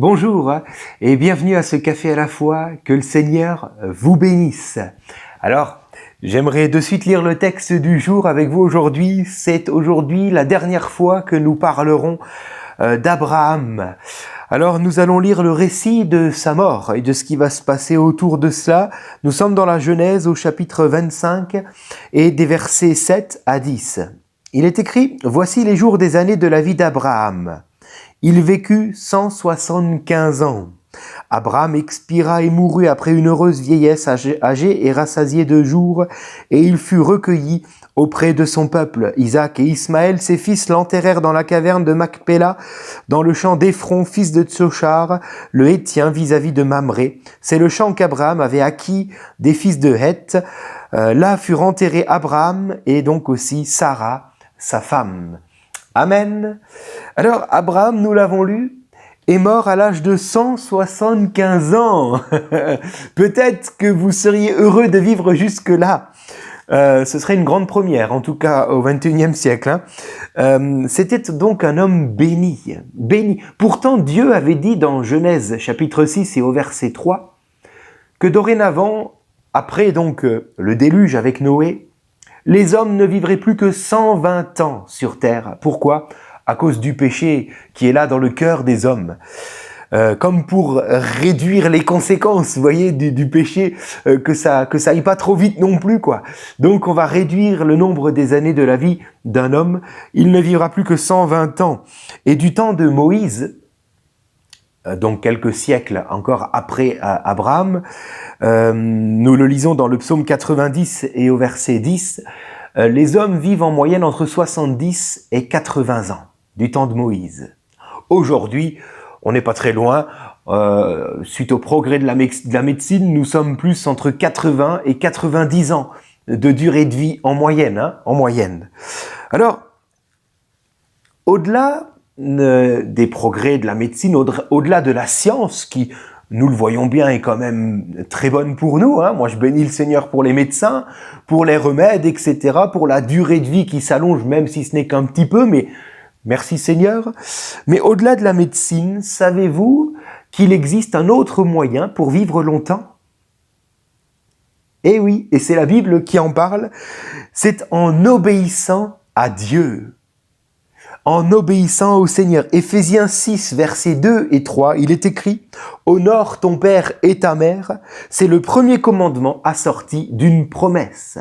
Bonjour et bienvenue à ce café à la foi, que le Seigneur vous bénisse. Alors, j'aimerais de suite lire le texte du jour avec vous aujourd'hui. C'est aujourd'hui la dernière fois que nous parlerons d'Abraham. Alors, nous allons lire le récit de sa mort et de ce qui va se passer autour de cela. Nous sommes dans la Genèse au chapitre 25 et des versets 7 à 10. Il est écrit « Voici les jours des années de la vie d'Abraham. Il vécut 175 ans. Abraham expira et mourut après une heureuse vieillesse, âgé et rassasié de jours, et il fut recueilli auprès de son peuple. Isaac et Ismaël, ses fils, l'enterrèrent dans la caverne de Macpéla, dans le champ d'Éphron, fils de Tsochar, le Héthien, vis-à-vis de Mamré. C'est le champ qu'Abraham avait acquis des fils de Heth. Là furent enterrés Abraham et donc aussi Sarah, sa femme. Amen. Alors, Abraham, nous l'avons lu, est mort à l'âge de 175 ans. Peut-être que vous seriez heureux de vivre jusque-là. Ce serait une grande première, en tout cas au XXIe siècle. C'était donc un homme béni. Béni. Pourtant, Dieu avait dit dans Genèse chapitre 6 et au verset 3 que dorénavant, après donc le déluge avec Noé, les hommes ne vivraient plus que 120 ans sur terre. Pourquoi ? À cause du péché qui est là dans le cœur des hommes. Comme pour réduire les conséquences, vous voyez, du péché, que ça aille pas trop vite non plus, quoi. Donc on va réduire le nombre des années de la vie d'un homme. Il ne vivra plus que 120 ans. Et du temps de Moïse, donc quelques siècles encore après Abraham, nous le lisons dans le psaume 90 et au verset 10, les hommes vivent en moyenne entre 70 et 80 ans, du temps de Moïse. Aujourd'hui, on n'est pas très loin, suite au progrès de la médecine, nous sommes plus entre 80 et 90 ans de durée de vie en moyenne. En moyenne. Alors, au-delà des progrès de la médecine, au-delà de la science qui, nous le voyons bien, est quand même très bonne pour nous. Moi, je bénis le Seigneur pour les médecins, pour les remèdes, etc., pour la durée de vie qui s'allonge, même si ce n'est qu'un petit peu, mais merci Seigneur. Mais au-delà de la médecine, savez-vous qu'il existe un autre moyen pour vivre longtemps ? Eh oui, et c'est la Bible qui en parle, c'est en obéissant à Dieu. En obéissant au Seigneur. Éphésiens 6, versets 2 et 3, il est écrit « Honore ton père et ta mère », c'est le premier commandement assorti d'une promesse,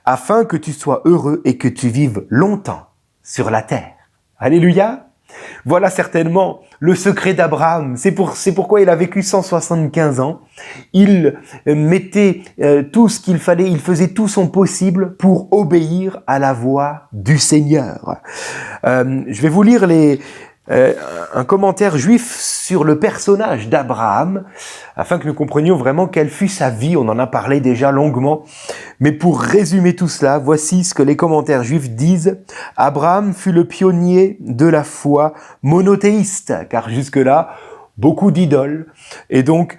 afin que tu sois heureux et que tu vives longtemps sur la terre. Alléluia. Voilà certainement le secret d'Abraham. C'est pourquoi il a vécu 175 ans. Il mettait tout ce qu'il fallait, il faisait tout son possible pour obéir à la voix du Seigneur. Je vais vous lire un commentaire juif sur le personnage d'Abraham, afin que nous comprenions vraiment quelle fut sa vie. On en a parlé déjà longuement. Mais pour résumer tout cela, voici ce que les commentaires juifs disent. Abraham fut le pionnier de la foi monothéiste, car jusque-là, beaucoup d'idoles. Et donc,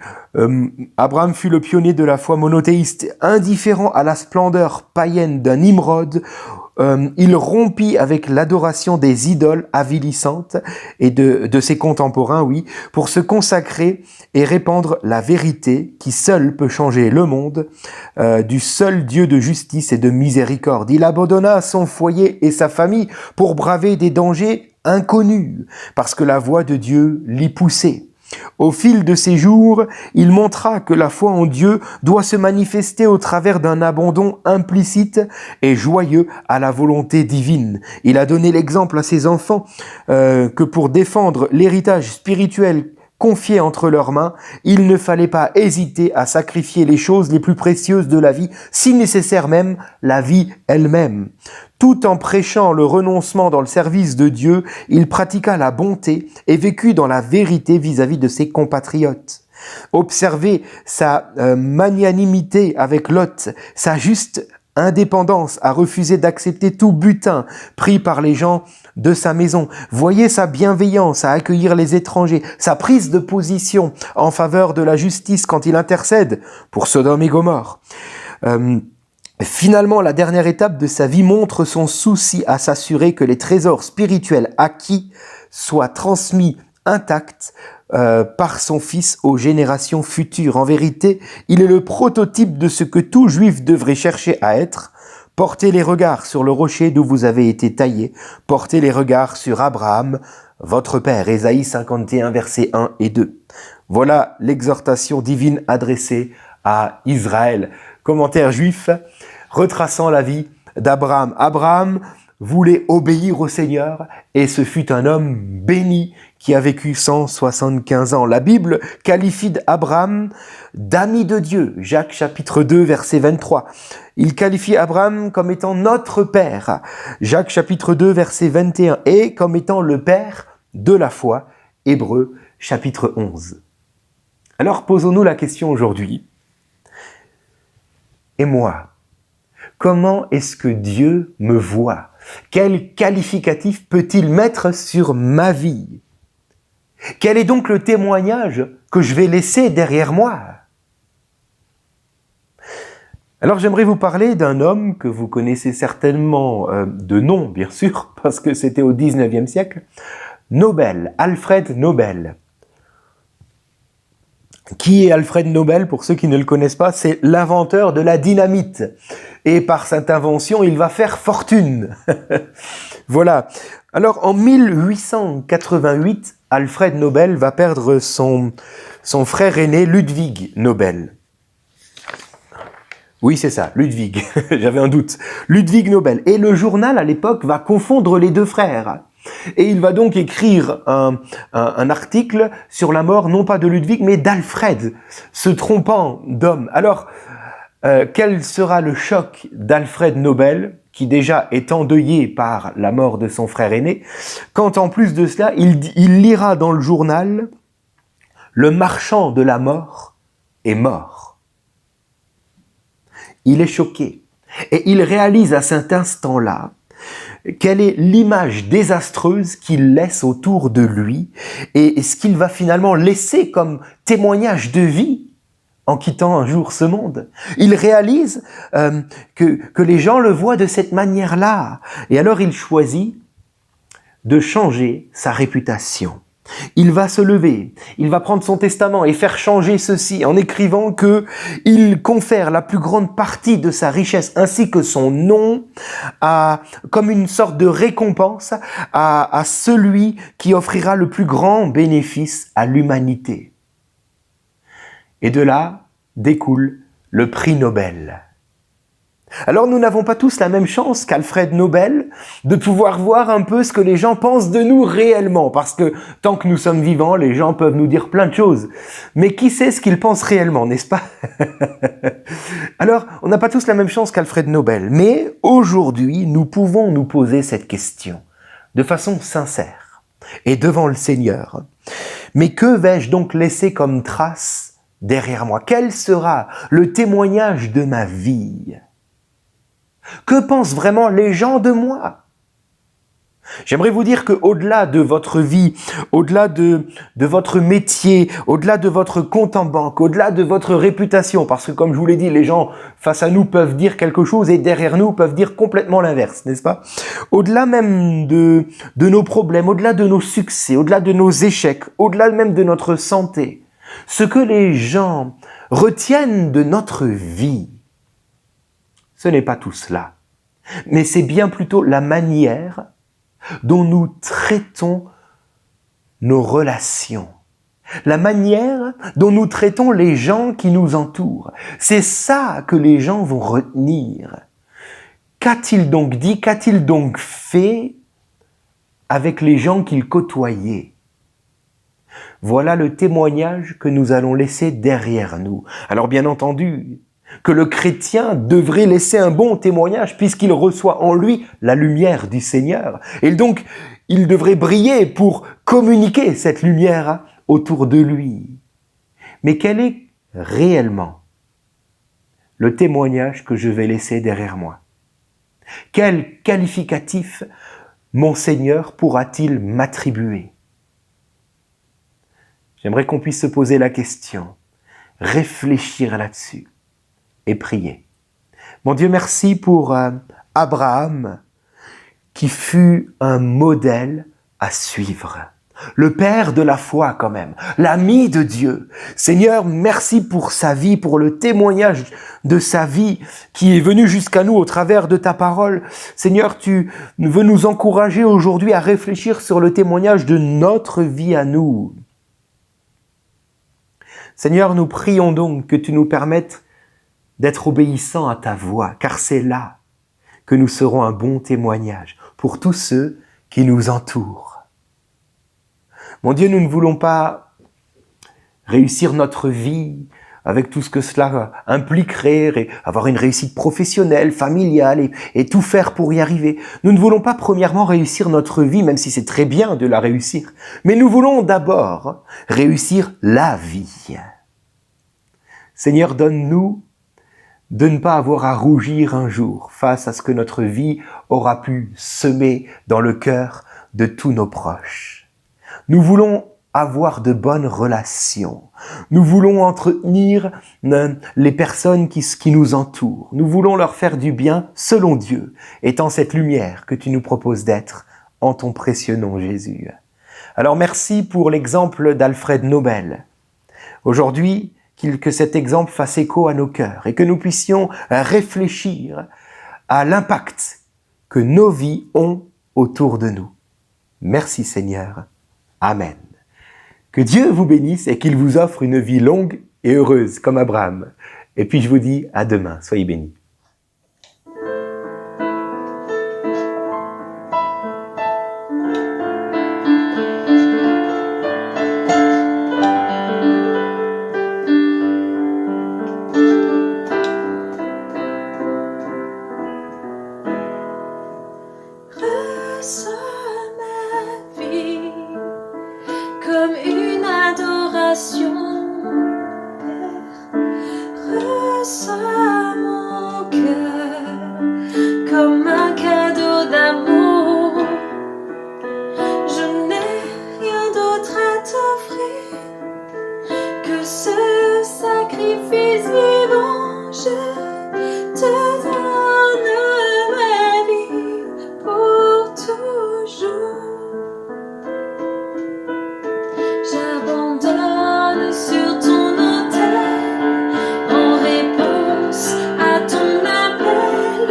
Abraham fut le pionnier de la foi monothéiste, indifférent à la splendeur païenne d'un Nimrod. Il rompit avec l'adoration des idoles avilissantes et de ses contemporains, oui, pour se consacrer et répandre la vérité qui seule peut changer le monde, du seul Dieu de justice et de miséricorde. Il abandonna son foyer et sa famille pour braver des dangers inconnus, parce que la voix de Dieu l'y poussait. Au fil de ses jours, il montra que la foi en Dieu doit se manifester au travers d'un abandon implicite et joyeux à la volonté divine. Il a donné l'exemple à ses enfants que pour défendre l'héritage spirituel confié entre leurs mains, il ne fallait pas hésiter à sacrifier les choses les plus précieuses de la vie, si nécessaire même la vie elle-même. Tout en prêchant le renoncement dans le service de Dieu, il pratiqua la bonté et vécut dans la vérité vis-à-vis de ses compatriotes. Observez sa magnanimité avec Lot, sa juste indépendance à refuser d'accepter tout butin pris par les gens de sa maison. Voyez sa bienveillance à accueillir les étrangers, sa prise de position en faveur de la justice quand il intercède pour Sodome et Gomorrhe. Finalement, la dernière étape de sa vie montre son souci à s'assurer que les trésors spirituels acquis soient transmis intacts par son Fils aux générations futures. En vérité, il est le prototype de ce que tout Juif devrait chercher à être. Portez les regards sur le rocher d'où vous avez été taillés. Portez les regards sur Abraham, votre père. Ésaïe 51, versets 1 et 2. Voilà l'exhortation divine adressée à Israël. Commentaire juif retraçant la vie d'Abraham. Abraham voulait obéir au Seigneur et ce fut un homme béni qui a vécu 175 ans. La Bible qualifie Abraham d'ami de Dieu. Jacques chapitre 2 verset 23. Il qualifie Abraham comme étant notre père. Jacques chapitre 2 verset 21 et comme étant le père de la foi. Hébreux chapitre 11. Alors posons-nous la question aujourd'hui. Et moi, comment est-ce que Dieu me voit? Quel qualificatif peut-il mettre sur ma vie? Quel est donc le témoignage que je vais laisser derrière moi? Alors j'aimerais vous parler d'un homme que vous connaissez certainement de nom, bien sûr, parce que c'était au 19e siècle, Nobel, Alfred Nobel. Qui est Alfred Nobel? Pour ceux qui ne le connaissent pas, c'est l'inventeur de la dynamite. Et par cette invention, il va faire fortune. Voilà. Alors, en 1888, Alfred Nobel va perdre son frère aîné, Ludwig Nobel. Oui, c'est ça, Ludwig. J'avais un doute. Ludwig Nobel. Et le journal, à l'époque, va confondre les deux frères. Et il va donc écrire un article sur la mort, non pas de Ludwig, mais d'Alfred, se trompant d'homme. Alors, quel sera le choc d'Alfred Nobel, qui déjà est endeuillé par la mort de son frère aîné, quand en plus de cela, il lira dans le journal « Le marchand de la mort est mort ». Il est choqué et il réalise à cet instant-là quelle est l'image désastreuse qu'il laisse autour de lui et ce qu'il va finalement laisser comme témoignage de vie en quittant un jour ce monde. Il réalise que les gens le voient de cette manière-là. Et alors il choisit de changer sa réputation. Il va se lever, il va prendre son testament et faire changer ceci en écrivant que il confère la plus grande partie de sa richesse ainsi que son nom comme une sorte de récompense à celui qui offrira le plus grand bénéfice à l'humanité. Et de là découle le prix Nobel. Alors nous n'avons pas tous la même chance qu'Alfred Nobel de pouvoir voir un peu ce que les gens pensent de nous réellement, parce que tant que nous sommes vivants, les gens peuvent nous dire plein de choses. Mais qui sait ce qu'ils pensent réellement, n'est-ce pas? Alors, on n'a pas tous la même chance qu'Alfred Nobel, mais aujourd'hui, nous pouvons nous poser cette question de façon sincère et devant le Seigneur. Mais que vais-je donc laisser comme trace derrière moi? Quel sera le témoignage de ma vie? Que pensent vraiment les gens de moi? J'aimerais vous dire qu'au-delà de votre vie, au-delà de votre métier, au-delà de votre compte en banque, au-delà de votre réputation, parce que comme je vous l'ai dit, les gens face à nous peuvent dire quelque chose et derrière nous peuvent dire complètement l'inverse, n'est-ce pas? Au-delà même de nos problèmes, au-delà de nos succès, au-delà de nos échecs, au-delà même de notre santé, ce que les gens retiennent de notre vie, ce n'est pas tout cela, mais c'est bien plutôt la manière dont nous traitons nos relations, la manière dont nous traitons les gens qui nous entourent. C'est ça que les gens vont retenir. Qu'a-t-il donc dit, qu'a-t-il donc fait avec les gens qu'il côtoyait? Voilà le témoignage que nous allons laisser derrière nous. Alors bien entendu, que le chrétien devrait laisser un bon témoignage puisqu'il reçoit en lui la lumière du Seigneur. Et donc, il devrait briller pour communiquer cette lumière autour de lui. Mais quel est réellement le témoignage que je vais laisser derrière moi? Quel qualificatif mon Seigneur pourra-t-il m'attribuer? J'aimerais qu'on puisse se poser la question, réfléchir là-dessus et prier. Mon Dieu, merci pour Abraham qui fut un modèle à suivre. le père de la foi quand même, l'ami de Dieu. Seigneur, merci pour sa vie, pour le témoignage de sa vie qui est venu jusqu'à nous au travers de ta parole. Seigneur, tu veux nous encourager aujourd'hui à réfléchir sur le témoignage de notre vie à nous. Seigneur, nous prions donc que tu nous permettes d'être obéissants à ta voix, car c'est là que nous serons un bon témoignage pour tous ceux qui nous entourent. Mon Dieu, nous ne voulons pas réussir notre vie avec tout ce que cela impliquerait, avoir une réussite professionnelle, familiale et tout faire pour y arriver. Nous ne voulons pas premièrement réussir notre vie, même si c'est très bien de la réussir, mais nous voulons d'abord réussir la vie. Seigneur, donne-nous de ne pas avoir à rougir un jour face à ce que notre vie aura pu semer dans le cœur de tous nos proches. Nous voulons avoir de bonnes relations. Nous voulons entretenir les personnes qui nous entourent. Nous voulons leur faire du bien selon Dieu, étant cette lumière que tu nous proposes d'être en ton précieux nom, Jésus. Alors merci pour l'exemple d'Alfred Nobel. Aujourd'hui, que cet exemple fasse écho à nos cœurs et que nous puissions réfléchir à l'impact que nos vies ont autour de nous. Merci Seigneur. Amen. Que Dieu vous bénisse et qu'il vous offre une vie longue et heureuse comme Abraham. Et puis je vous dis à demain. Soyez bénis. Comme une adoration, Père, reçois mon cœur comme un cadeau d'amour. Je n'ai rien d'autre à t'offrir que ce sacrifice vivant. Je te donne ma vie pour toujours. J'abandonne sur ton autel en réponse à ton appel,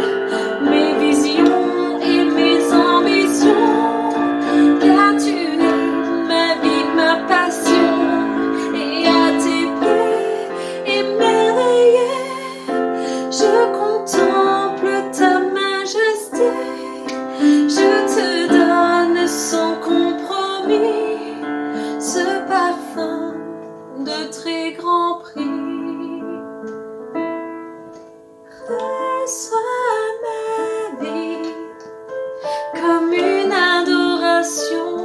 mes visions et mes ambitions, car tu es ma vie, ma passion, et à tes pieds émerveillé, je contemple ta majesté, je te donne sans compromis ce parfum de très grand prix. Reçois ma vie comme une adoration.